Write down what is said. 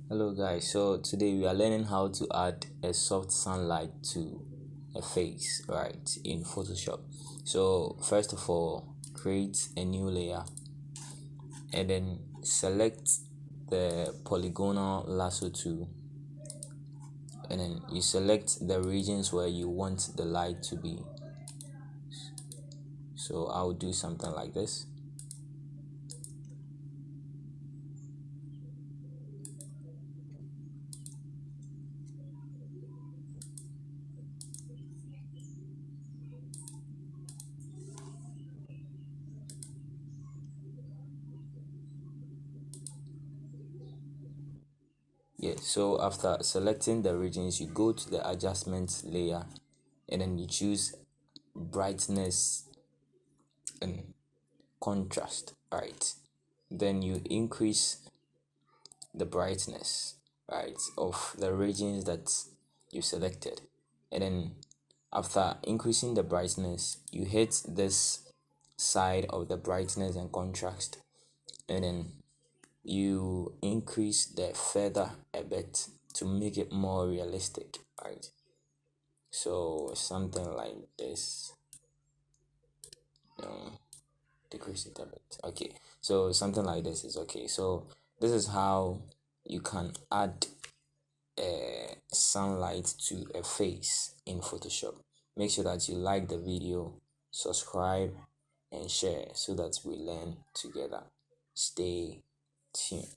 Hello guys, so today we are learning how to add a soft sunlight to a face, right, in Photoshop. So first of all, create a new layer and then select the polygonal lasso tool, and then you select the regions where you want the light to be. So I'll do something like this. Yeah, so after selecting the regions, you go to the adjustment layer and then you choose brightness and contrast, right? Then you increase the brightness, right, of the regions that you selected, and then after increasing the brightness, you hit this side of the brightness and contrast, and then you increase the feather a bit to make it more realistic, right? So something like this. um, Decrease it a bit. Okay, so something like this is okay. So this is how you can add sunlight to a face in Photoshop. Make sure that you like the video, subscribe, and share so that we learn together. Stay tuned.